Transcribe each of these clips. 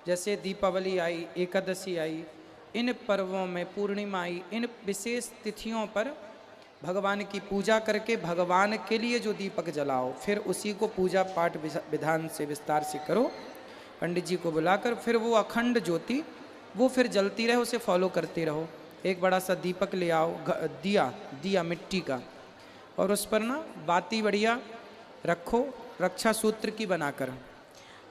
जैसे दीपावली आई, एकादशी आई, इन पर्वों में पूर्णिमा आई, इन विशेष तिथियों पर भगवान की पूजा करके भगवान के लिए जो दीपक जलाओ, फिर उसी को पूजा पाठ विधान से विस्तार से करो, पंडित जी को बुलाकर, फिर वो अखंड ज्योति वो फिर जलती रहे, उसे फॉलो करते रहो। एक बड़ा सा दीपक ले आओ, दिया मिट्टी का, और उस पर ना बाती बढ़िया रखो, रक्षा सूत्र की बनाकर।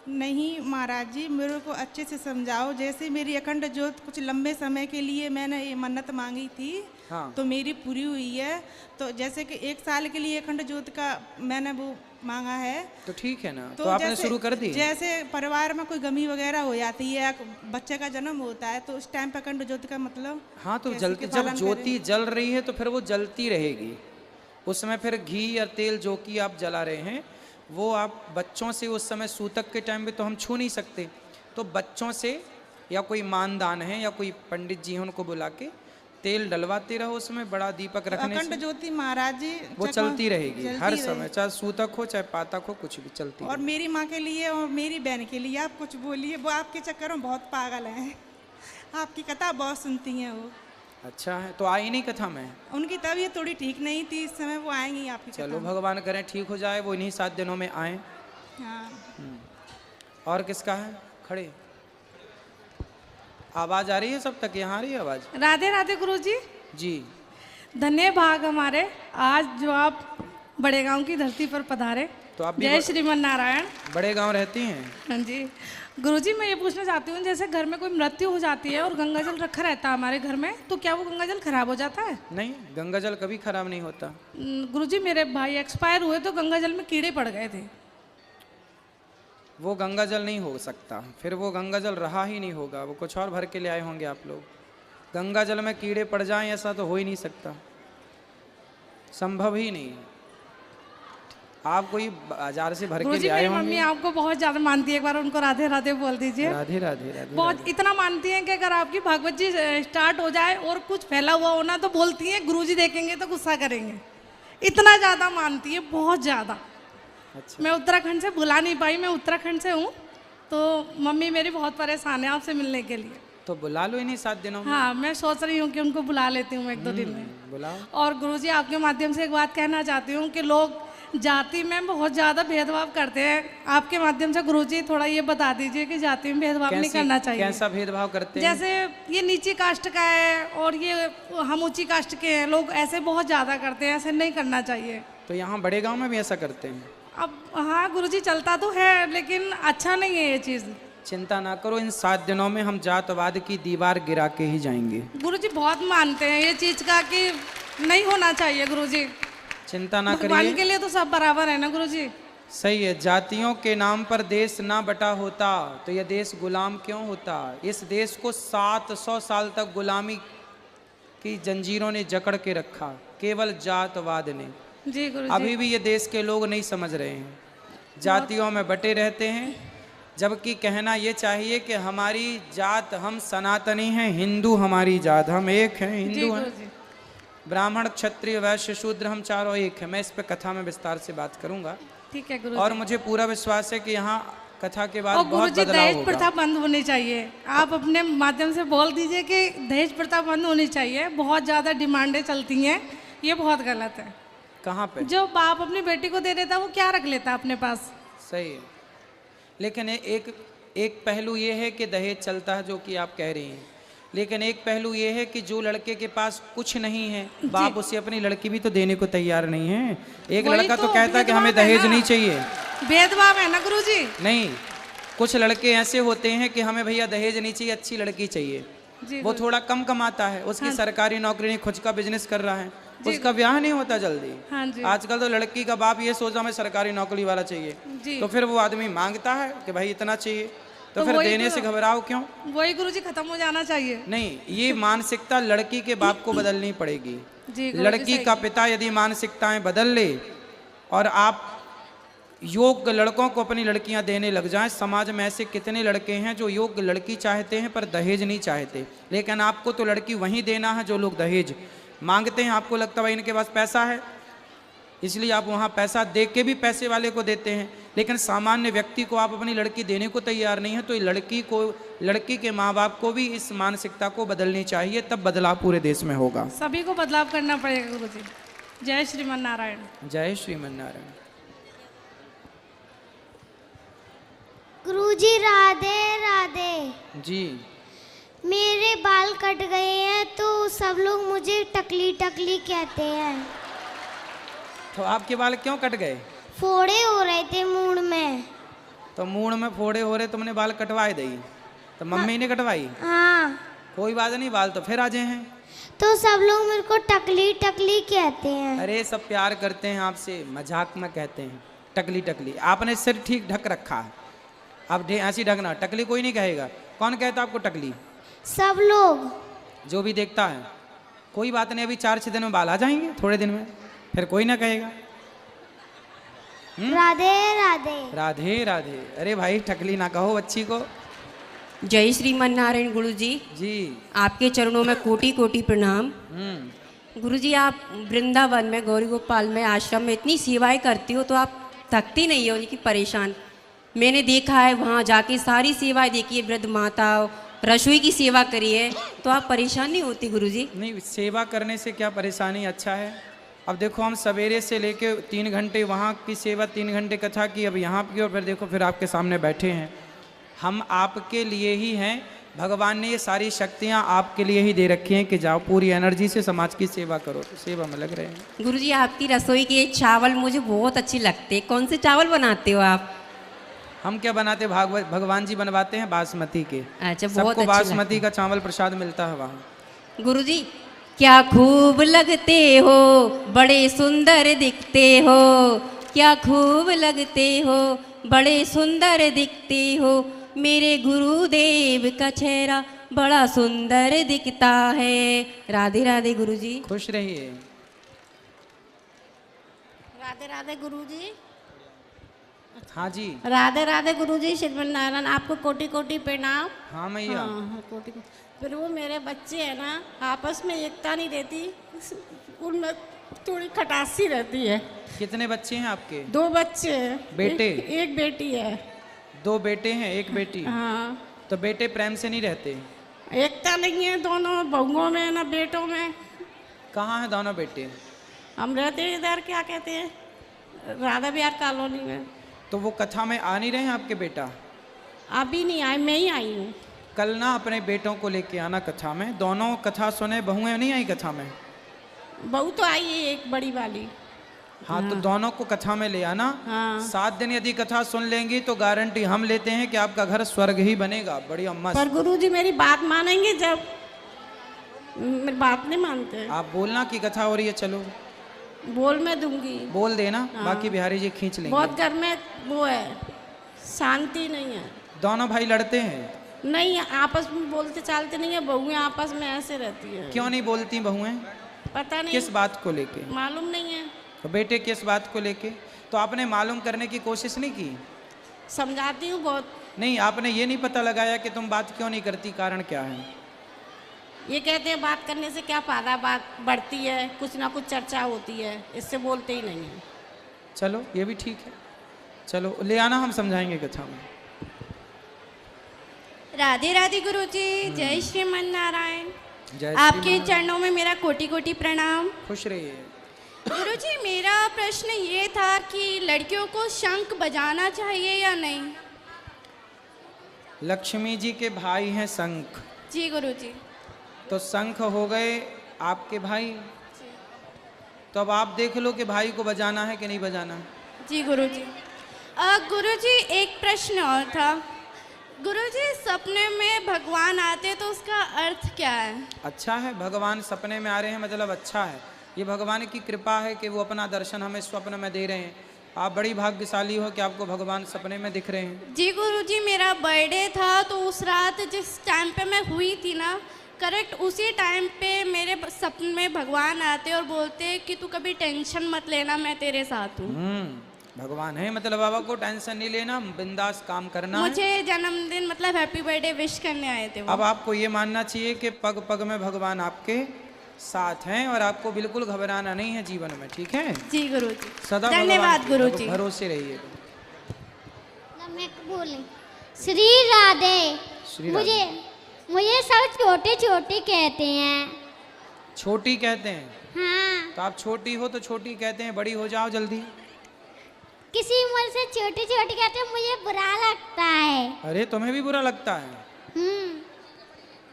नहीं महाराज जी, मेरे को अच्छे से समझाओ। जैसे मेरी अखंड ज्योत कुछ लंबे समय के लिए मैंने ये मन्नत मांगी थी, हाँ। तो मेरी पूरी हुई है। तो जैसे कि 1 साल के लिए अखंड ज्योत का मैंने वो मांगा है, तो ठीक है ना, तो आपने शुरू कर दी। जैसे परिवार में कोई गमी वगैरह हो जाती है, बच्चे का जन्म होता है, तो उस टाइम पे अखंड ज्योत का मतलब हाँ, तो जलती, जब ज्योति जल रही है तो फिर वो जलती रहेगी। उसमें फिर घी या तेल जो कि आप जला रहे हैं वो आप बच्चों से, उस समय सूतक के टाइम पे तो हम छू नहीं सकते, तो बच्चों से या कोई मानदान है या कोई पंडित जी हैं उनको बुला के तेल डलवाते रहो, उसमें बड़ा दीपक रखने से अखंड ज्योति महाराज जी वो चलती रहेगी हर समय, चाहे सूतक हो चाहे पातक हो, कुछ भी चलती। और मेरी माँ के लिए और मेरी बहन के लिए आप कुछ बोलिए, वो आपके चक्कर में बहुत पागल हैं, आपकी कथा बहुत सुनती हैं वो। अच्छा है, तो आई नहीं कथा में? उनकी तबीयत थोड़ी ठीक नहीं थी, इस समय वो आएंगी आपकी कथा चलो में। भगवान करें ठीक हो जाए, वो इन्हीं 7 दिनों में आए। हाँ। और किसका है? खड़े, आवाज आ रही है सब तक? यहाँ आ रही है आवाज? राधे राधे गुरुजी जी। धन्य भाग हमारे आज जो आप बड़े गांव की धरती पर पधारे। तो आप भी जय श्रीमन नारायण। बड़े गांव रहती हैं? हाँ जी गुरुजी, मैं ये पूछना चाहती हूँ, जैसे घर में कोई मृत्यु हो जाती है और गंगा जल रखा रहता है हमारे घर में, तो क्या वो गंगा जल खराब हो जाता है? नहीं, गंगा जल कभी खराब नहीं होता। गुरुजी मेरे भाई एक्सपायर हुए तो गंगा जल में कीड़े पड़ गए थे। वो गंगा जल नहीं हो सकता, फिर वो गंगा जल रहा ही नहीं होगा, वो कुछ और भर के ले आए होंगे आप लोग। गंगा जल में कीड़े पड़ जाएं ऐसा तो हो ही नहीं सकता, संभव ही नहीं है। आप कोई बाजार से भर के ले आए होंगे। मम्मी आपको बहुत ज्यादा मानती है, एक बार उनको राधे राधे बोल दीजिए। राधे राधे राधे। बहुत इतना मानती हैं कि अगर आपकी भागवत जी स्टार्ट हो जाए और कुछ फैला हुआ होना तो बोलती हैं गुरुजी देखेंगे तो गुस्सा करेंगे, इतना ज्यादा मानती है, बहुत ज्यादा। अच्छा। मैं उत्तराखंड से बुला नहीं पाई, मैं उत्तराखंड से हूँ, तो मम्मी मेरी बहुत परेशान है आपसे मिलने के लिए। तो बुला लो इन्हीं 7 दिनों में। हाँ, मैं सोच रही हूँ कि उनको बुला लेती हूँ 1-2 दिन में। बुलाओ। और गुरुजी आपके माध्यम से एक बात कहना चाहती हूँ कि लोग जाति में बहुत ज़्यादा भेदभाव करते हैं, आपके माध्यम से गुरुजी थोड़ा ये बता दीजिए कि जाति में भेदभाव नहीं करना चाहिए। कैसा भेदभाव करते हैं? जैसे ये नीची कास्ट का है और ये हम ऊंची कास्ट के हैं, लोग ऐसे बहुत ज़्यादा करते हैं, ऐसे नहीं करना चाहिए। तो यहाँ बड़े गांव में भी ऐसा करते हैं? अब हाँ गुरुजी चलता तो है, लेकिन अच्छा नहीं है ये चीज़। चिंता ना करो, इन 7 दिनों में हम जातवाद की दीवार गिरा के ही जाएंगे। गुरुजी बहुत मानते हैं ये चीज़ का कि नहीं होना चाहिए गुरुजी। चिंता ना करिए, भगवान के लिए तो सब बराबर है ना गुरुजी। सही है। जातियों के नाम पर देश ना बटा होता तो यह देश गुलाम क्यों होता? इस देश को 700 साल तक गुलामी की जंजीरों ने जकड़ के रखा, केवल जातवाद ने। जी गुरुजी। अभी भी ये देश के लोग नहीं समझ रहे हैं, जातियों में बटे रहते हैं, जबकि कहना ये चाहिए कि हमारी जात, हम सनातनी हैं, हिंदू हमारी जात, हम एक हैं, हिंदू हैं। ब्राह्मण क्षत्रिय वैश्य शूद्र हम चारों एक हैं। मैं इस पे कथा में विस्तार से बात करूंगा। ठीक है गुरुजी। और मुझे पूरा विश्वास है कि यहाँ कथा के बाद बहुत बदलाव दहेज होगा। प्रथा बंद होनी चाहिए, आप अपने माध्यम से बोल दीजिए कि दहेज प्रथा बंद होनी चाहिए। बहुत ज़्यादा डिमांडें चलती हैं, ये बहुत गलत है। कहाँ पे? जो बाप अपनी बेटी को दे देता वो क्या रख लेता अपने पास? सही है, लेकिन एक पहलू ये है कि दहेज चलता है जो कि आप कह रही हैं, लेकिन एक पहलू ये है कि जो लड़के के पास कुछ नहीं है, बाप उसे अपनी लड़की भी तो देने को तैयार नहीं है। एक लड़का तो कहता है कि हमें दहेज नहीं चाहिए। भेदभाव है ना गुरुजी? नहीं, कुछ लड़के ऐसे होते हैं कि हमें भैया दहेज नहीं चाहिए, अच्छी लड़की चाहिए। वो थोड़ा कम कमाता है, उसकी सरकारी नौकरी नहीं, खुद का बिजनेस कर रहा है, उसका ब्याह नहीं होता जल्दी। हाँ जी। आजकल तो लड़की का बाप ये सोचा हमें सरकारी नौकरी वाला चाहिए, तो फिर वो आदमी मांगता है कि भाई इतना चाहिए, तो फिर देने से घबराओ क्यों? वही गुरुजी खत्म हो जाना चाहिए। नहीं, ये मानसिकता लड़की के बाप को बदलनी पड़ेगी। लड़की का पिता यदि मानसिकताएं बदल ले और आप योग्य लड़कों को अपनी लड़कियां देने लग जाएं, समाज में ऐसे कितने लड़के हैं जो योग्य लड़की चाहते हैं पर दहेज नहीं चाहते, लेकिन आपको तो लड़की वहीं देना है जो लोग दहेज मांगते हैं। आपको लगता है भाई इनके पास पैसा है, इसलिए आप वहाँ पैसा दे के भी पैसे वाले को देते हैं, लेकिन सामान्य व्यक्ति को आप अपनी लड़की देने को तैयार नहीं है। तो लड़की के माँ बाप को भी इस मानसिकता को बदलनी चाहिए, तब बदलाव पूरे देश में होगा। सभी को बदलाव करना पड़ेगा गुरुजी। जय श्रीमन नारायण। जय श्रीमन नारायण। गुरुजी राधे राधे। जी, मेरे बाल कट गए हैं तो सब लोग मुझे टकली टकली कहते हैं। तो आपके बाल क्यों कट गए? फोड़े हो रहे थे मूड में। तो मूड में फोड़े हो रहे, तुमने बाल कटवाए दई, तो मम्मी ने कटवाई? हाँ। कोई बात नहीं, बाल तो फिर आ जाए हैं। तो सब लोग मेरे को टकली टकली कहते हैं। अरे सब प्यार करते हैं आपसे, मजाक में कहते हैं टकली टकली। आपने सिर ठीक ढक रखा है, अब ऐसी ढकना, टकली कोई नहीं कहेगा। कौन कहता आपको टकली? सब लोग, जो भी देखता है। कोई बात नहीं, अभी 4-6 दिन में बाल आ जाएंगे, थोड़े दिन में फिर कोई ना कहेगा। राधे राधे। राधे राधे। अरे भाई टकली ना कहो बच्ची को। जय श्रीमन नारायण गुरुजी। जी, आपके चरणों में कोटि कोटि प्रणाम। गुरुजी, आप वृंदावन में गौरी गोपाल में आश्रम में इतनी सेवाएं करती हो तो आप थकती नहीं हो कि परेशान? मैंने देखा है वहाँ जाके सारी सेवाएं देखी है, वृद्ध माता रसोई की सेवा करी है, तो आप परेशान नहीं होती गुरुजी? नहीं, सेवा करने से क्या परेशानी, अच्छा है। अब देखो हम सवेरे से लेके 3 घंटे वहाँ की सेवा, 3 घंटे कथा की, अब यहाँ की, और फिर देखो फिर आपके सामने बैठे हैं। हम आपके लिए ही हैं। भगवान ने ये सारी शक्तियाँ आपके लिए ही दे रखी हैं कि जाओ पूरी एनर्जी से समाज की सेवा करो। तो सेवा में लग रहे हैं। गुरुजी, आपकी रसोई के चावल मुझे बहुत अच्छे लगते हैं। कौन से चावल बनाते हो आप? हम क्या बनाते, भगवान जी बनवाते हैं बासमती के। अच्छा, बहुत सबको अच्छे बासमती का चावल प्रसाद मिलता है वहाँ। गुरुजी, क्या खूब लगते हो, बड़े सुंदर दिखते हो, क्या खूब लगते हो, बड़े सुंदर दिखते हो, मेरे गुरुदेव का चेहरा बड़ा सुंदर दिखता है। राधे राधे गुरुजी। खुश रहिए। राधे राधे गुरुजी। हाँ जी। राधे राधे गुरुजी। श्रीमन नारायण, आपको कोटि कोटि प्रणाम। हाँ मैया। हाँ, कोटि कोटि। फिर वो मेरे बच्चे हैं ना, आपस में एकता नहीं रहती, उनमें थोड़ी खटासी रहती है। कितने बच्चे हैं आपके? 2 बच्चे हैं। बेटे? एक बेटी है। 2 बेटे हैं, 1 बेटी। हाँ। तो बेटे प्रेम से नहीं रहते? एकता नहीं है दोनों बहुओं में ना बेटों में। कहाँ हैं दोनों बेटे? हम रहते हैं इधर, क्या कहते हैं, राधा विहार कॉलोनी में। तो वो कथा में आ नहीं रहे हैं आपके बेटा? अभी नहीं आए, मैं ही आई हूँ। कल ना अपने बेटों को लेके आना कथा में, दोनों कथा सुने। बहुएं नहीं आई कथा में? बहू तो आई है, एक बड़ी वाली। हाँ, तो दोनों को कथा में ले आना। हाँ। 7 दिन यदि कथा सुन लेंगी तो गारंटी हम लेते हैं कि आपका घर स्वर्ग ही बनेगा। बड़ी अम्मा। पर गुरुजी मेरी बात मानेंगे? जब मेरी बात नहीं मानते। आप बोलना कि कथा हो रही है, चलो बोल मैं दूंगी। बोल देना। बाकी बिहारी जी खींच लेंगे। बहुत घर में वो है, शांति नहीं है। दोनों भाई लड़ते हैं? नहीं, आपस में बोलते चालते नहीं है। बहुएं आपस में ऐसे रहती है। क्यों नहीं बोलती बहुएं? पता नहीं, किस बात को लेके? मालूम नहीं है। तो बेटे किस बात को लेके? तो आपने मालूम करने की कोशिश नहीं की? समझाती हूँ बहुत। नहीं, आपने ये नहीं पता लगाया कि तुम बात क्यों नहीं करती, कारण क्या है? ये कहते हैं बात करने से क्या फायदा, बात बढ़ती है, कुछ ना कुछ चर्चा होती है, इससे बोलते ही नहीं है। चलो ये भी ठीक है, चलो ले आना, हम समझाएंगे कथा में। राधे राधे गुरुजी। जय श्रीमन नारायण। जय आपके श्री चरणों में मेरा कोटि कोटि प्रणाम। खुश रहिए। गुरुजी, मेरा प्रश्न ये था कि लड़कियों को शंख बजाना चाहिए या नहीं? लक्ष्मी जी के भाई हैं शंख। जी गुरुजी। तो शंख हो गए आपके भाई, तो अब आप देख लो कि भाई को बजाना है कि नहीं बजाना। जी गुरुजी। गुरुजी एक प्रश्न और था। गुरुजी, सपने में भगवान आते तो उसका अर्थ क्या है? अच्छा है, भगवान सपने में आ रहे हैं मतलब अच्छा है। ये भगवान की कृपा है कि वो अपना दर्शन हमें स्वप्न में दे रहे हैं। आप बड़ी भाग्यशाली हो कि आपको भगवान सपने में दिख रहे हैं। जी गुरुजी, मेरा बर्थडे था तो उस रात जिस टाइम पे मैं हुई थी ना, करेक्ट उसी टाइम पे मेरे सपने में भगवान आते और बोलते कि तू कभी टेंशन मत लेना, मैं तेरे साथ हूँ। भगवान है मतलब बाबा को टेंशन नहीं लेना, बिंदास काम करना मुझे है। जन्मदिन मतलब हैप्पी बर्थडे विश करने आए थे वो। अब आपको ये मानना चाहिए कि पग पग में भगवान आपके साथ हैं और आपको बिल्कुल घबराना नहीं है जीवन में, ठीक है? जी गुरुजी। सदा धन्यवाद भगवान गुरुजी। भरोसे रहिए। मैं बोले श्री राधे। श्री मुझे मुझे सब छोटे छोटे कहते हैं। छोटी कहते हैं? हाँ, तो आप छोटी हो तो छोटी कहते हैं, बड़ी हो जाओ जल्दी। किसी उम्र से छोटे छोटे कहते हैं, मुझे बुरा लगता है। अरे तुम्हें भी बुरा लगता है? हम्म,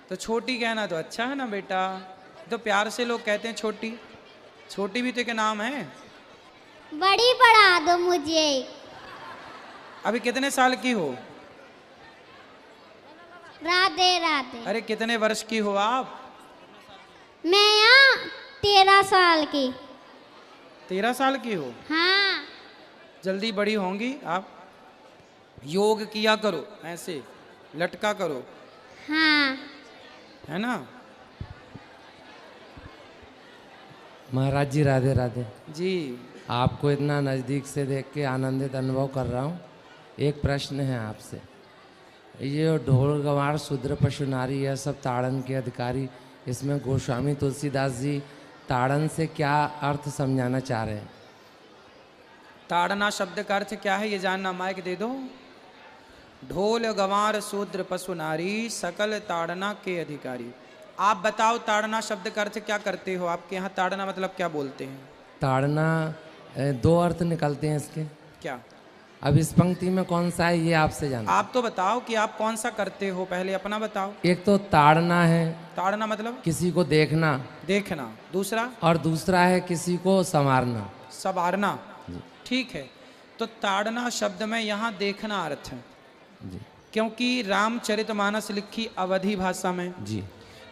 तो छोटी कहना तो अच्छा है ना बेटा, तो प्यार से लोग कहते हैं छोटी। छोटी भी तो एक नाम है। बड़ी बढ़ा दो मुझे। अभी कितने साल की हो? राधे राधे। अरे कितने वर्ष की हो आप? मैं यहाँ 13 साल की। 13 साल की हो? हाँ, जल्दी बड़ी होंगी आप। योग किया करो, ऐसे लटका करो, हाँ। है ना? महाराज जी राधे राधे। जी। आपको इतना नज़दीक से देख के आनंदित अनुभव कर रहा हूँ। एक प्रश्न है आपसे, ये ढोल गंवार शूद्र पशु नारी यह सब ताड़न के अधिकारी, इसमें गोस्वामी तुलसीदास जी ताड़न से क्या अर्थ समझाना चाह रहे हैं? ताड़ना शब्द का अर्थ क्या है ये जानना, माइक दे दो। ढोल गंवार शूद्र पशु नारी सकल ताड़ना के अधिकारी। आप बताओ ताड़ना शब्द का अर्थ क्या करते हो? आपके यहाँ ताड़ना मतलब क्या बोलते हैं? ताड़ना दो अर्थ निकलते हैं इसके। क्या? अब इस पंक्ति में कौन सा है ये आपसे जानना। आप तो बताओ कि आप कौन सा करते हो, पहले अपना बताओ। एक तो ताड़ना है, ताड़ना मतलब किसी को देखना, देखना। दूसरा? और दूसरा है किसी को संवारना, संवारना। ठीक है, तो ताड़ना शब्द में यहाँ देखना अर्थ है जी क्योंकि रामचरितमानस लिखी अवधी भाषा में, जी,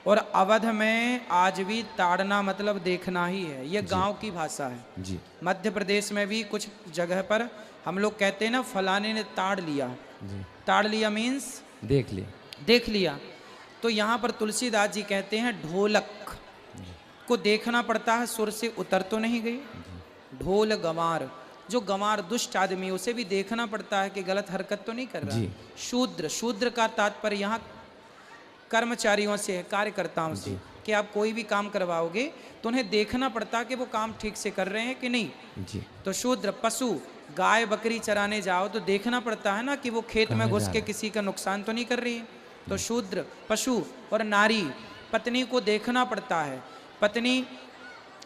और अवध में आज भी ताड़ना मतलब देखना ही है। ये गांव की भाषा है। जी मध्य प्रदेश में भी कुछ जगह पर हम लोग कहते हैं ना, फलाने ने ताड़ लिया। जी, ताड़ लिया मीन्स देख लिया। देख लिया। तो यहाँ पर तुलसीदास जी कहते हैं ढोलक को देखना पड़ता है, सुर से उतर तो नहीं गई। ढोल गंवार, जो गंवार दुष्ट आदमी उसे भी देखना पड़ता है कि गलत हरकत तो नहीं कर रहा। जी। शूद्र, शूद्र का तात्पर्य यहाँ कर्मचारियों से है, कार्यकर्ताओं से, कि आप कोई भी काम करवाओगे तो उन्हें देखना पड़ता है कि वो काम ठीक से कर रहे हैं कि नहीं। जी, तो शूद्र, पशु, गाय बकरी चराने जाओ तो देखना पड़ता है ना कि वो खेत में घुस के किसी का नुकसान तो नहीं कर रही है। तो शूद्र, पशु, और नारी, पत्नी को देखना पड़ता है। पत्नी,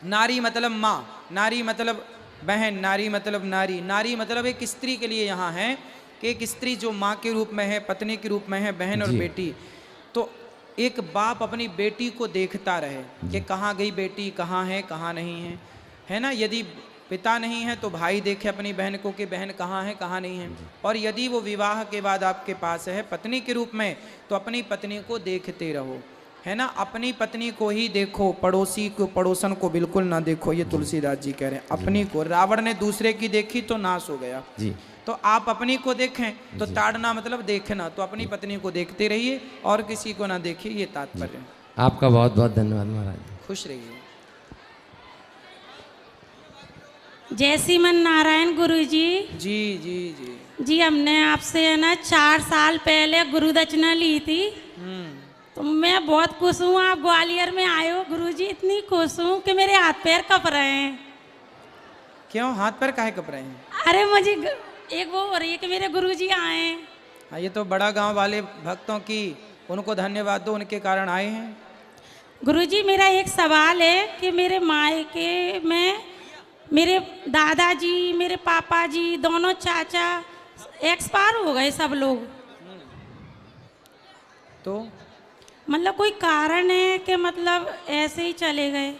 नारी मतलब माँ, नारी मतलब बहन, नारी मतलब नारी। नारी मतलब एक स्त्री के लिए यहाँ है कि एक स्त्री जो माँ के रूप में है, पत्नी के रूप में है, बहन और जी। बेटी। तो एक बाप अपनी बेटी को देखता रहे कि कहाँ गई बेटी, कहाँ है, कहाँ नहीं है ना। यदि पिता नहीं है तो भाई देखे अपनी बहन को कि बहन कहाँ है, कहाँ नहीं है। और यदि वो विवाह के बाद आपके पास है पत्नी के रूप में, तो अपनी पत्नी को देखते रहो, है ना। अपनी पत्नी को ही देखो, पड़ोसी को, पड़ोसन को बिल्कुल ना देखो। ये तुलसीदास जी कह रहे हैं अपनी को। रावण ने दूसरे की देखी तो नाश हो गया। जी, तो आप अपनी को देखें, तो ताड़ना मतलब देखना। तो अपनी पत्नी को देखते रहिए और किसी को ना देखिए, ये तात्पर्य है। आपका बहुत बहुत धन्यवाद महाराज। खुश रहिए। जय श्रीमन नारायण गुरुजी। जी जी जी। जी हमने आपसे है ना 4 साल पहले गुरु दक्षिणा ली थी। तो मैं बहुत खुश हूँ, आप ग्वालियर में आए हो गुरुजी। इतनी खुश हूँ कि मेरे हाथ पैर कप रहे हैं। क्यों हाथ पैर काहे कप रहे हैं? अरे मुझे एक वो हो रही है कि मेरे गुरुजी आए हैं। हाँ, ये तो बड़ा गांव वाले भक्तों की, उनको धन्यवाद दो, उनके कारण आए हैं। गुरुजी मेरा एक सवाल है कि मेरे मायके में मेरे दादाजी, मेरे पापा जी, दोनों चाचा एक्सपायर हो गए सब लोग। तो मतलब कोई कारण है कि मतलब ऐसे ही चले गए?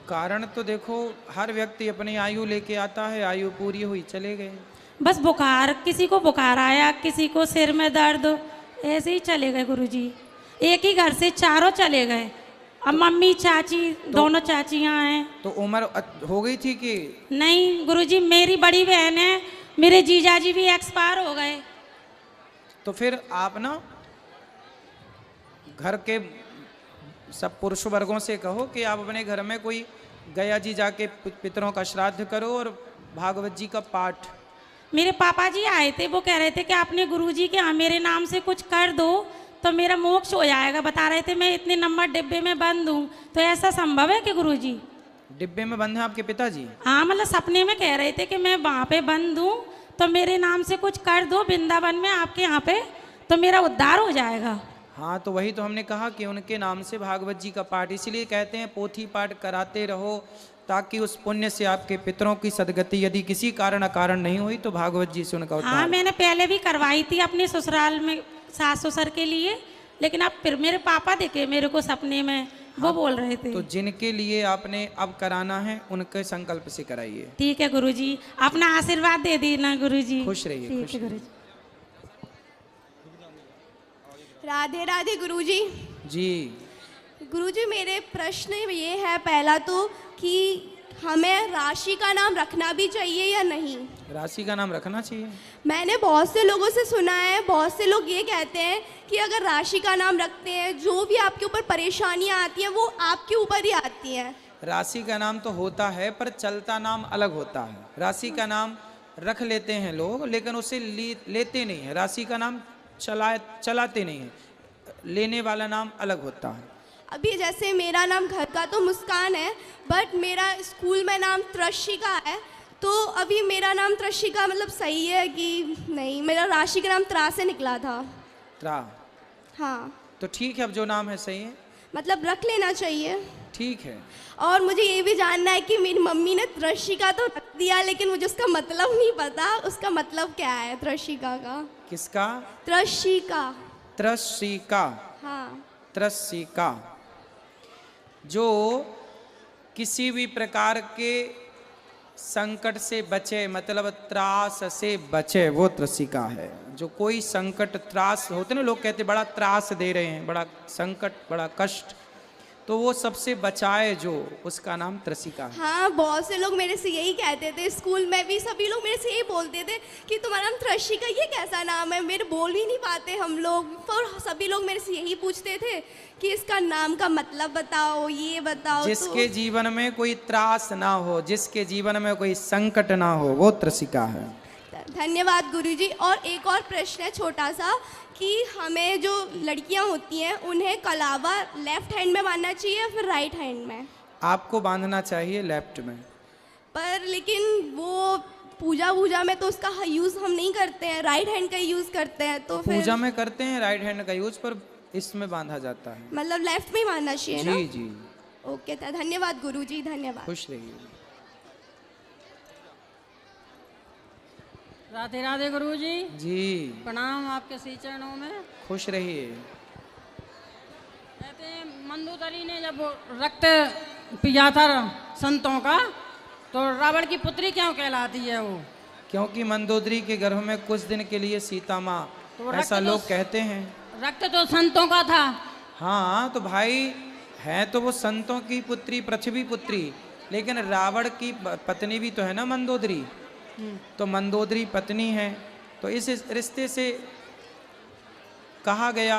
कारण तो देखो, हर व्यक्ति अपनी आयु लेके आता है, आयु पूरी हुई चले गए। बस बुखार, किसी को बुखार आया, किसी को सिर में दर्द, ऐसे ही चले गए गुरुजी। एक ही घर से चारों चले गए। अब मम्मी चाची, दोनों चाचियाँ हैं। तो उम्र हो गई थी कि? नहीं गुरुजी, मेरी बड़ी बहन है, मेरे जीजाजी भी एक्सपायर हो गए। तो फिर आप ना घर के सब पुरुष वर्गों से कहो कि आप अपने घर में कोई गया जी जाके पितरों का श्राद्ध करो और भागवत जी का पाठ। मेरे पापा जी आए थे, वो कह रहे थे कि आपने गुरुजी के यहाँ मेरे नाम से कुछ कर दो तो मेरा मोक्ष हो जाएगा। बता रहे थे मैं इतने नंबर डिब्बे में बंद हूँ, तो ऐसा संभव है कि गुरुजी? डिब्बे में बंद है आपके पिताजी? हाँ, मतलब सपने में कह रहे थे कि मैं वहाँ पे बंद हूँ, तो मेरे नाम से कुछ कर दो वृंदावन में आपके यहाँ पे, तो मेरा उद्धार हो जाएगा। हाँ, तो वही तो हमने कहा कि उनके नाम से भागवत जी का पाठ, इसीलिए कहते हैं पोथी पाठ कराते रहो, ताकि उस पुण्य से आपके पितरों की सदगति यदि किसी कारण अकारण नहीं हुई तो भागवत जी से उनका हाँ, उद्धार। मैंने पहले भी करवाई थी अपने ससुराल में सास ससुर के लिए, लेकिन अब फिर मेरे पापा दिखे मेरे को सपने में, वो बोल रहे थे। तो जिनके लिए आपने अब कराना है उनके संकल्प से कराइए। ठीक है गुरुजी, अपना आशीर्वाद दे देना गुरुजी। खुश रहिए, ठीक खुश है रहिए। गुरुजी। राधे राधे गुरुजी। जी, गुरुजी, मेरे प्रश्न ये है, पहला तो कि हमें राशि का नाम रखना भी चाहिए या नहीं? राशि का नाम रखना चाहिए। मैंने बहुत से लोगों से सुना है, बहुत से लोग ये कहते हैं कि अगर राशि का नाम रखते हैं, जो भी आपके ऊपर परेशानियां आती हैं वो आपके ऊपर ही आती हैं। राशि का नाम तो होता है, पर चलता नाम अलग होता है। राशि का नाम रख लेते हैं लोग, लेकिन उसे लेते नहीं है। राशि का नाम चलाते नहीं है, लेने वाला नाम अलग होता है। अभी जैसे मेरा नाम घर का तो मुस्कान है, बट मेरा स्कूल में नाम त्रशिका है, तो अभी मेरा नाम त्रशिका मतलब सही है कि नहीं? मेरा राशि का नाम त्रा से निकला था। त्रा? हाँ, तो ठीक है, अब जो नाम है सही है, मतलब रख लेना चाहिए। ठीक है। और मुझे ये भी जानना है कि मेरी मम्मी ने त्रशिका तो रख दिया, लेकिन मुझे उसका मतलब नहीं पता, उसका मतलब क्या है त्रशिका का? किसका? त्रशिका। त्रसिका? हाँ। त्रसिका जो किसी भी प्रकार के संकट से बचे, मतलब त्रास से बचे, वो त्रसिका है। जो कोई संकट त्रास होते ना, लोग कहते बड़ा त्रास दे रहे हैं, बड़ा संकट, बड़ा कष्ट, तो वो सबसे बचाए जो, उसका नाम त्रसिका है। हाँ, बहुत से लोग मेरे से यही कहते थे, स्कूल में भी सभी लोग मेरे से यही बोलते थे कि तुम्हारा नाम त्रशिका, ये कैसा नाम है? मेरे बोल ही नहीं पाते हम लोग, पर सभी लोग मेरे से यही पूछते थे कि इसका नाम का मतलब बताओ, ये बताओ। जिसके जीवन में कोई त्रास ना हो, जिसके जीवन में कोई संकट ना हो, वो त्रसिका है। धन्यवाद गुरुजी। और एक और प्रश्न है छोटा सा, कि हमें जो लड़कियां होती हैं उन्हें कलावा लेफ्ट हैंड में बांधना चाहिए या फिर राइट हैंड में? आपको बांधना चाहिए लेफ्ट में। पर लेकिन वो पूजा में तो उसका यूज़ हम नहीं करते हैं, राइट हैंड का यूज़ करते हैं, तो फिर पूजा में करते हैं राइट हैंड का यूज, पर इसमें बांधा जाता है। मतलब लेफ्ट में ही बांधना चाहिए ना? जी जी। ओके, धन्यवाद गुरुजी, धन्यवाद। खुश रहिए। राधे राधे गुरुजी। जी, प्रणाम आपके श्री चरणों में। खुश रहिए। कहते हैं मंदोदरी ने जब रक्त पिया था संतों का, तो रावण की पुत्री क्यों कहलाती है वो? क्योंकि मंदोदरी के गर्भ में कुछ दिन के लिए सीता माँ, तो ऐसा लोग कहते हैं। रक्त तो संतों का था। हाँ, तो भाई है तो वो संतों की पुत्री, पृथ्वी पुत्री, लेकिन रावण की पत्नी भी तो है ना मंदोदरी, तो मंदोदरी पत्नी है, तो इस रिश्ते से कहा गया,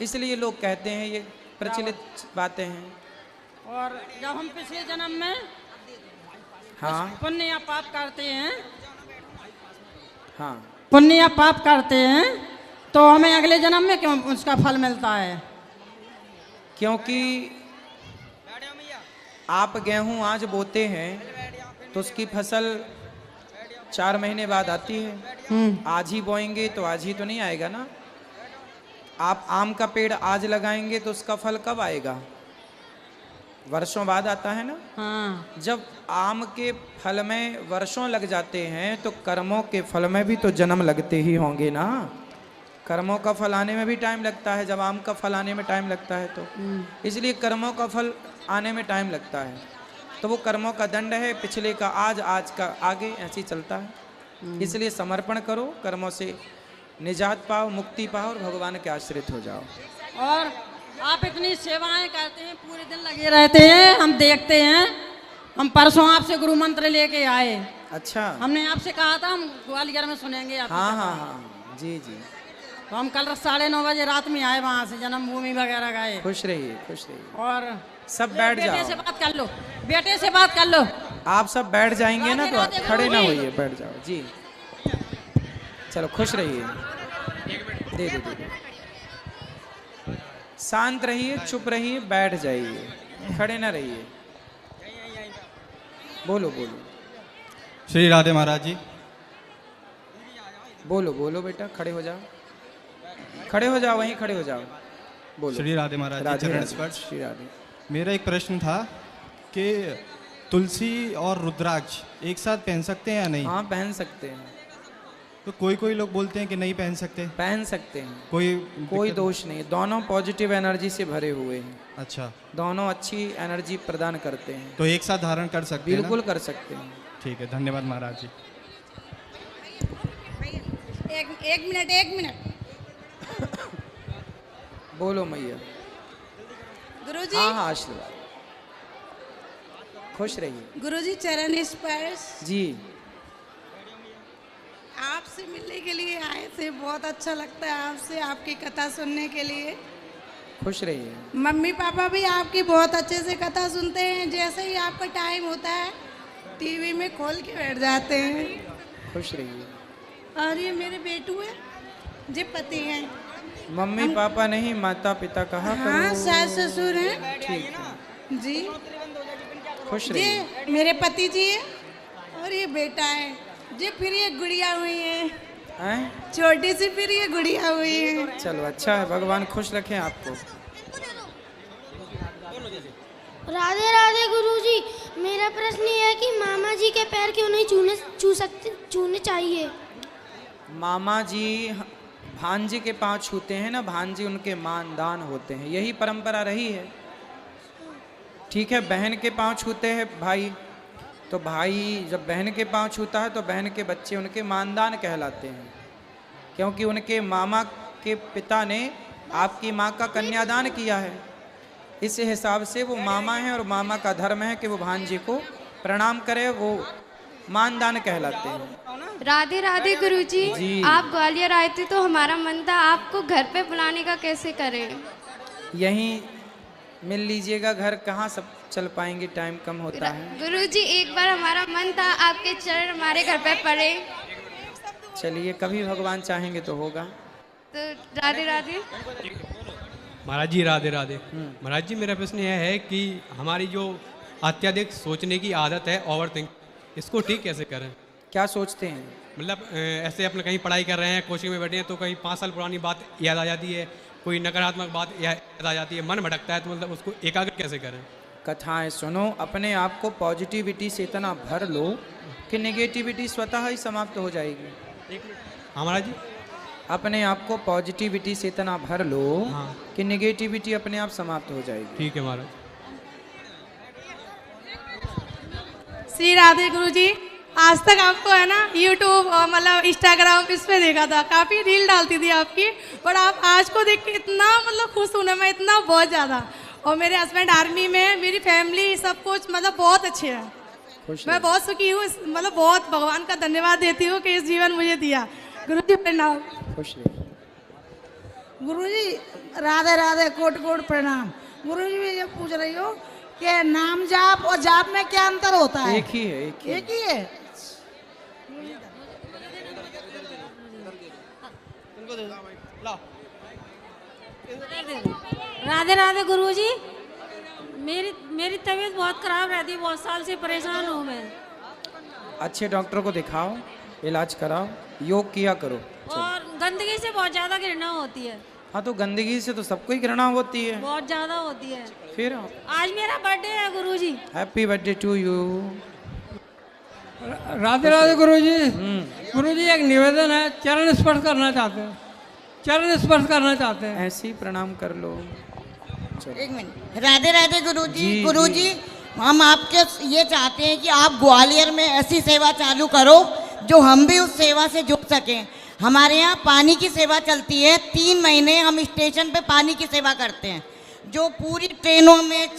इसलिए लोग कहते हैं, ये प्रचलित बातें हैं। और जब हम पिछले जन्म में हाँ पुण्य या पाप करते हैं, हाँ, पुण्य या पाप करते हैं, तो हमें अगले जन्म में क्यों उसका फल मिलता है? क्योंकि आप गेहूं आज बोते हैं तो उसकी फसल 4 महीने बाद आती है। आज ही बोएंगे तो आज ही तो नहीं आएगा ना। आप आम का पेड़ आज लगाएंगे तो उसका फल कब आएगा? वर्षों बाद आता है ना। हाँ। जब आम के फल में वर्षों लग जाते हैं तो कर्मों के फल में भी तो जन्म लगते ही होंगे ना। कर्मों का फल आने में भी टाइम लगता है, जब आम का फल आने में टाइम लगता है तो इसलिए कर्मों का फल आने में टाइम लगता है। तो वो कर्मों का दंड है, पिछले का आज, आज का आगे, ऐसे ही चलता है। इसलिए समर्पण करो, कर्मों से निजात पाओ, मुक्ति पाओ और भगवान के आश्रित हो जाओ। और आप इतनी सेवाएं करते हैं, पूरे दिन लगे रहते हैं, हम देखते हैं। हम परसों आपसे गुरु मंत्र लेके आए। अच्छा, हमने आपसे कहा था हम ग्वालियर में सुनेंगे आपकी हाँ कथा। हाँ हाँ, जी जी। तो हम कल 9:30 बजे रात में आए, वहाँ से जन्मभूमि वगैरह गए। खुश रहिए, खुश रहिए। और सब बैठ बेटे जाओ। से बात कर लो, बेटे से बात कर लो। आप सब बैठ जाएंगे ना तो राधे खड़े ना गुरु जी। होइए, बैठ जाओ जी। चलो खुश रहिए। दे दो, दे दो। शांत रहिए, चुप रहिए, बैठ जाइए, खड़े ना रहिए। बोलो बोलो श्री राधे महाराज जी। बोलो बोलो बेटा, खड़े हो जाओ, खड़े हो जाओ, वहीं खड़े हो जाओ, बोलो। श्री राधे महाराज जी, राधे चरण राधे, स्पर्श। श्री राधे। मेरा एक प्रश्न था कि तुलसी और रुद्राक्ष एक साथ पहन सकते हैं या नहीं? हाँ पहन सकते हैं। तो कोई लोग बोलते हैं कि नहीं पहन सकते। पहन सकते हैं, कोई कोई दोष नहीं, दोनों पॉजिटिव एनर्जी से भरे हुए हैं। अच्छा, दोनों अच्छी एनर्जी प्रदान करते हैं। तो एक साथ धारण कर सकते हैं ना? बिल्कुल कर सकते हैं। ठीक है, धन्यवाद महाराज जी। एक मिनट बोलो मैया। गुरुजी, हाँ हाँ आशीर्वाद, खुश रहिए। गुरुजी चरण स्पर्श। जी आपसे मिलने के लिए आए थे, बहुत अच्छा लगता है आपसे, आपकी कथा सुनने के लिए। खुश रहिए। मम्मी पापा भी आपकी बहुत अच्छे से कथा सुनते हैं, जैसे ही आपका टाइम होता है टीवी में खोल के बैठ जाते हैं। खुश रहिए। और ये मेरे बेटू है, जे पति हैं। मम्मी पापा नहीं, माता पिता कहा हाँ, करो। सास ससुर हैं। ठीक है, जी, खुश रहिए। ये मेरे पति जी है और ये बेटा है जी, फिर ये गुड़िया हुई है, हैं? छोटी सी, फिर ये गुड़िया हुई है। चलो अच्छा है, भगवान खुश रखें आपको। राधे राधे गुरुजी। मेरा प्रश्न ये है कि मामा जी के पैर क्यों नहीं छूने चाहिए? मामा जी भांजे के पांव छूते हैं ना, भांजे उनके मानदान होते हैं, यही परंपरा रही है। ठीक है, बहन के पांव छूते हैं भाई, तो भाई जब बहन के पांव छूता है तो बहन के बच्चे उनके मानदान कहलाते हैं, क्योंकि उनके मामा के पिता ने आपकी माँ का कन्यादान किया है। इस हिसाब से वो मामा है और मामा का धर्म है कि वो भांजे को प्रणाम करे, वो मानदान कहलाते हैं। राधे राधे गुरुजी। जी। आप ग्वालियर आए थे तो हमारा मन था आपको घर पे बुलाने का, कैसे करें? यहीं मिल लीजिएगा, घर कहाँ सब चल पाएंगे, टाइम कम होता है। गुरुजी एक बार हमारा मन था आपके चरण हमारे घर पे पड़े। चलिए, कभी भगवान चाहेंगे तो होगा। तो राधे राधे। महाराज जी राधे राधे। महाराज जी मेरा प्रश्न यह है कि हमारी जो अत्यधिक सोचने की आदत है, ओवर थिंक, इसको ठीक कैसे करें? क्या सोचते हैं? मतलब ऐसे अपने कहीं पढ़ाई कर रहे हैं, कोचिंग में बैठे हैं, तो कहीं 5 साल पुरानी बात याद आ जाती है, कोई नकारात्मक बात याद आ जाती है, मन भटकता है, तो मतलब उसको एकाग्र कैसे करें? कथाएं सुनो, अपने आप को पॉजिटिविटी से इतना भर लो कि नेगेटिविटी स्वतः ही समाप्त हो जाएगी। हाँ महाराज जी। अपने आप को पॉजिटिविटी से इतना भर लो हाँ। कि नेगेटिविटी अपने आप समाप्त हो जाएगी। ठीक है महाराज। श्री राधे गुरुजी। आज तक आपको है ना यूट्यूब और मतलब इंस्टाग्राम इस पे देखा था, काफ़ी रील डालती थी आपकी, पर आप आज को देख के इतना मतलब खुश हूँ ना मैं, इतना बहुत ज़्यादा। और मेरे हस्बैंड आर्मी में, मेरी फैमिली सब कुछ मतलब बहुत अच्छे है। मैं बहुत सुखी हूँ, मतलब बहुत भगवान का धन्यवाद देती हूँ कि इस जीवन मुझे दिया। गुरुजी प्रणाम। खुश रहिए। गुरुजी राधे राधे, कोट कोट प्रणाम। गुरुजी मैं ये पूछ रही हूँ कि नाम जाप और जाप में क्या अंतर होता है? एक ही है, एक ही है। राधे राधे गुरुजी। मेरी तबीयत बहुत खराब रहती है, बहुत साल से परेशान हूँ मैं। अच्छे डॉक्टर को दिखाओ, इलाज कराओ, योग किया करो। और गंदगी से बहुत ज़्यादा घृणा होती है। हाँ, तो गंदगी से तो सबको ही घृणा होती है। बहुत ज़्यादा होती है। फिर आज मेरा बर्थडे है Guruji. Happy birthday to you. Radhe Radhe Guruji. Guruji एक निवेदन है, चरण स्पर्श करना चाहते हैं, चरण स्पर्श करना चाहते हैं। ऐसे ही प्रणाम कर लो। एक मिनट। राधे राधे गुरुजी। जी, गुरुजी हम आपके ये चाहते हैं कि आप ग्वालियर में ऐसी सेवा चालू करो जो हम भी उस सेवा से जुड़ सकें। हमारे यहाँ पानी की सेवा चलती है, 3 महीने हम स्टेशन पे पानी की सेवा करते हैं, जो पूरी ट्रेनों में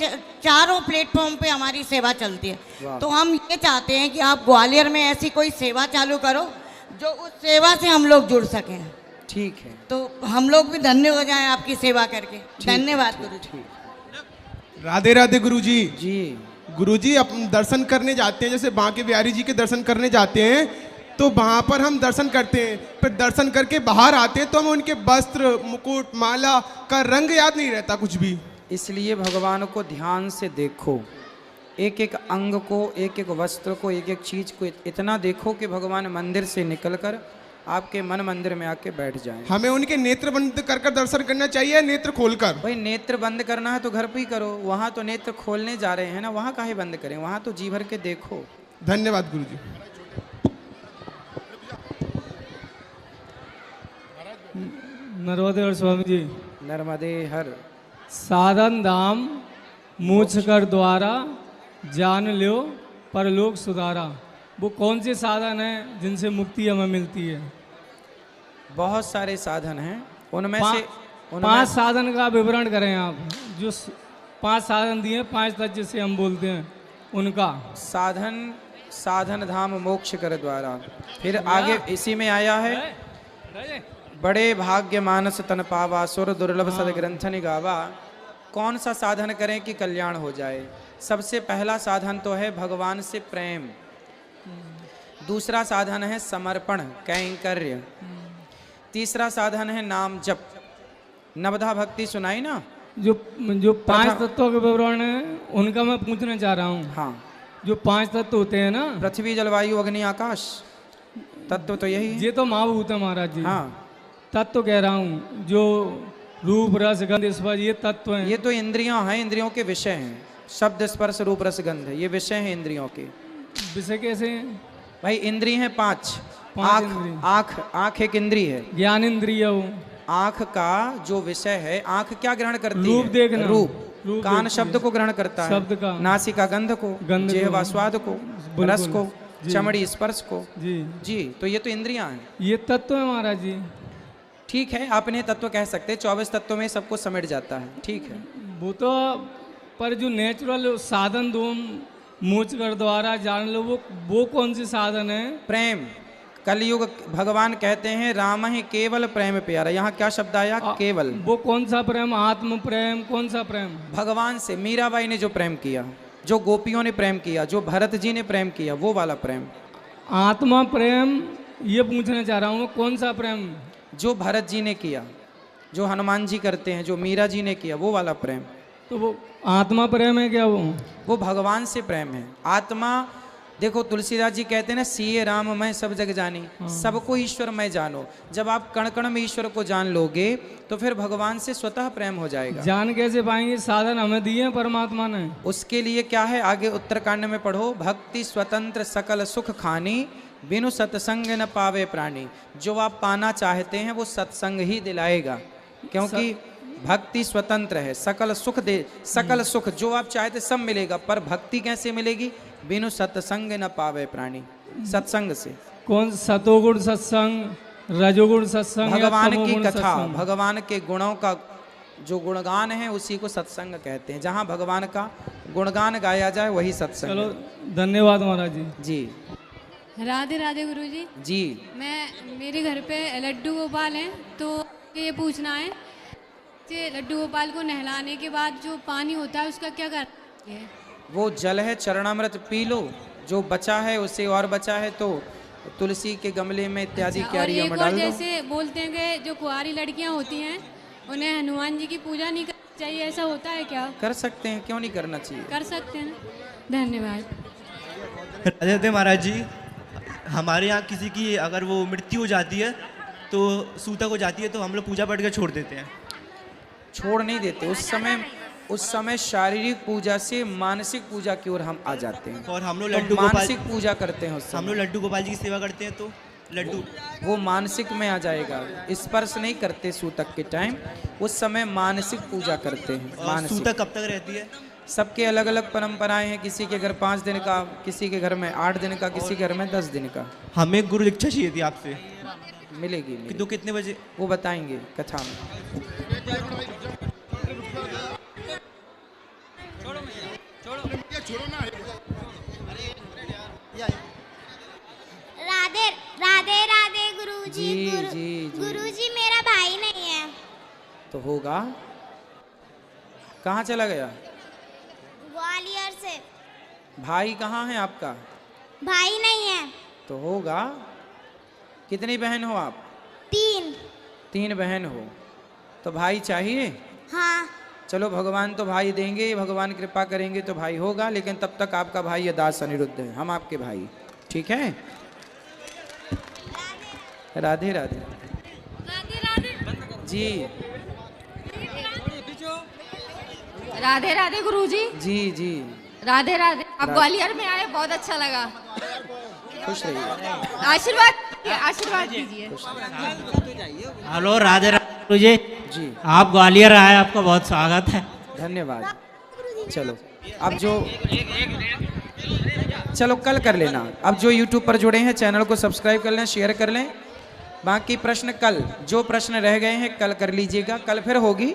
चारों प्लेटफॉर्म पे हमारी सेवा चलती है। तो हम ये चाहते हैं कि आप ग्वालियर में ऐसी कोई सेवा चालू करो जो उस सेवा से हम लोग जुड़ सकें। ठीक है, तो हम लोग भी धन्य हो जाएं आपकी सेवा करके। धन्यवाद गुरुजी। राधे राधे गुरुजी। जी गुरुजी, अपन दर्शन करने जाते हैं, जैसे बांके बिहारी जी के दर्शन करने जाते हैं, तो वहाँ पर हम दर्शन करते हैं, फिर दर्शन करके बाहर आते हैं तो हमें उनके वस्त्र, मुकुट, माला का रंग याद नहीं रहता कुछ भी। इसलिए भगवान को ध्यान से देखो, एक एक अंग को, एक एक वस्त्र को, एक एक चीज को इतना देखो कि भगवान मंदिर से निकलकर आपके मन मंदिर में आके बैठ जाएं। हमें उनके नेत्र बंद कर कर दर्शन करना चाहिए, नेत्र खोलकर। भाई नेत्र बंद करना है तो घर पे ही करो, वहां तो नेत्र खोलने जा रहे हैं ना, वहां काहे बंद करें, वहां तो जी भर के देखो। धन्यवाद गुरुजी। नर्मदे हर स्वामी जी। नर्मदे हर। साधन धाम मोक्ष कर द्वारा, जान लो परलोक सुधारा। वो कौन से साधन हैं जिनसे मुक्ति हमें मिलती है? बहुत सारे साधन हैं, उनमें से 5 साधन का विवरण करें आप, जो 5 साधन दिए, 5 तत्व जिसे हम बोलते हैं उनका। साधन धाम मोक्ष कर द्वारा। फिर आगे इसी में आया है, बड़े भाग्य मानस तन पावा, सुर दुर्लभ सद ग्रंथन गावा। कौन सा साधन करें कि कल्याण हो जाए? सबसे पहला साधन तो है भगवान से प्रेम, दूसरा साधन है समर्पण कैंकर्य, तीसरा साधन है नाम जप। नवधा भक्ति सुनाई ना, जो 5 तत्वों के विवरण है उनका मैं पूछना चाह रहा हूँ। हाँ, जो 5 तत्व होते हैं ना, पृथ्वी जलवायु अग्नि आकाश, तत्व तो यही है। ये तो महाभूत है महाराज जी। हाँ, तत्व कह रहा हूँ, जो रूप रस गंध स्पर्श ये तत्व हैं। ये तो इंद्रियां हैं, इंद्रियों के विषय हैं। शब्द स्पर्श रूप रस गंध ये विषय हैं इंद्रियों के। विषय कैसे हैं भाई? इंद्रिय हैं 5। आँख एक इंद्रिय है, ज्ञान इंद्रिय। आँख का जो विषय है, आँख क्या ग्रहण करती है? रूप देखना। रूप कान शब्द को ग्रहण करता है, शब्द का। नासिका गंध को, जिह्वा स्वाद को, रस को, चमड़ी स्पर्श को। जी, तो ये तो इंद्रियां हैं, ये तत्व है महाराज जी। ठीक है, आपने तत्व कह सकते हैं, 24 तत्वों में सबको समेट जाता है, ठीक है। वो तो पर जो नेचुरल साधन दो मोक्ष कर द्वारा जान लो, वो कौन सी साधन है? प्रेम। कलयुग भगवान कहते हैं राम ही केवल प्रेम प्यारा। यहाँ क्या शब्द आया? केवल। वो कौन सा प्रेम? आत्म प्रेम? कौन सा प्रेम? भगवान से मीराबाई ने जो प्रेम किया, जो गोपियों ने प्रेम किया, जो भरत जी ने प्रेम किया, वो वाला प्रेम। आत्मा प्रेम ये पूछना चाह रहा हूँ, कौन सा प्रेम? जो भरत जी ने किया, जो हनुमान जी करते हैं, जो मीरा जी ने किया, वो वाला प्रेम। तो वो आत्मा प्रेम है क्या? वो भगवान से प्रेम है। आत्मा देखो, तुलसीदास जी कहते हैं ना, सीए राम मैं सब जग जानी। सबको ईश्वर मैं जानो। जब आप कण कण में ईश्वर को जान लोगे तो फिर भगवान से स्वतः प्रेम हो जाएगा। जान कैसे पाएंगे? साधन हमें दिए हैं परमात्मा ने। उसके लिए क्या है? आगे उत्तरकांड में पढ़ो, भक्ति स्वतंत्र सकल सुख खानी, बिनु सत्संग न पावे प्राणी। जो आप पाना चाहते हैं वो सत्संग ही दिलाएगा, क्योंकि भक्ति स्वतंत्र है। सकल सुख दे, सकल सुख जो आप चाहते सब मिलेगा, पर भक्ति कैसे मिलेगी? बिनु सत्संग न पावे प्राणी। सत्संग से। कौन? सतोगुण सत्संग, रजोगुण सत्संग, भगवान की कथा, भगवान के गुणों का जो गुणगान है उसी को सत्संग कहते हैं। जहाँ भगवान का गुणगान गाया जाए वही सत्संग। चलो धन्यवाद महाराज जी। जी राधे राधे गुरुजी। जी, मेरे घर पे लड्डू गोपाल हैं, तो ये पूछना है कि लड्डू गोपाल को नहलाने के बाद जो पानी होता है उसका क्या करना है? वो जल है, चरणामृत पी लो। जो बचा है उसे, और बचा है तो तुलसी के गमले में इत्यादि क्यारियों में डाल दो। जैसे बोलते हैं कि जो कुंवारी लड़कियां होती हैं उन्हें हनुमान जी की पूजा नहीं करनी चाहिए, ऐसा होता है क्या? कर सकते हैं, क्यों नहीं करना चाहिए? कर सकते हैं। धन्यवाद। राधे महाराज जी, हमारे यहाँ किसी की अगर वो मृत्यु हो जाती है तो सूतक हो जाती है, तो हम लोग पूजा पाठ कर छोड़ देते हैं। छोड़ नहीं देते, उस समय शारीरिक पूजा से मानसिक पूजा की ओर हम आ जाते हैं। और हम लोग तो लड्डू मानसिक पूजा करते हैं। हम लोग लड्डू गोपाल जी की सेवा करते हैं, तो लड्डू वो मानसिक में आ जाएगा। स्पर्श नहीं करते सूतक के टाइम, उस समय मानसिक पूजा करते हैं। मानसिक। सूतक कब तक रहती है? सबके अलग अलग परंपराएं हैं। किसी के घर 5 दिन का, किसी के घर में 8 दिन का, किसी के घर में 10 दिन का। हमें गुरु दीक्षा चाहिए थी आपसे। मिलेगी। तो कितने बजे? वो बताएंगे कथा में। राधे राधे राधे गुरुजी। जी। गुरुजी मेरा भाई नहीं है। तो होगा। कहाँ चला गया? ग्वालियर से। भाई कहाँ है आपका? भाई नहीं है। तो होगा। कितनी बहन हो आप? 3। 3 बहन हो, तो भाई चाहिए? हाँ। चलो भगवान तो भाई देंगे, भगवान कृपा करेंगे तो भाई होगा, लेकिन तब तक आपका भाई दास अनिरुद्ध है, हम आपके भाई, ठीक है? राधे राधे। जी राधे राधे गुरुजी। जी जी राधे राधे। आप राधे। ग्वालियर में आए, बहुत अच्छा लगा। खुश रहिए। आशीर्वाद दीजिए। हेलो, राधे राधे गुरुजी। जी आप ग्वालियर आए, आपका बहुत स्वागत है। धन्यवाद। चलो अब जो चलो कल कर लेना, अब जो YouTube पर जुड़े हैं चैनल को सब्सक्राइब कर लें, शेयर कर लें। बाकी प्रश्न कल, जो प्रश्न रह गए हैं कल कर लीजिएगा, कल फिर होगी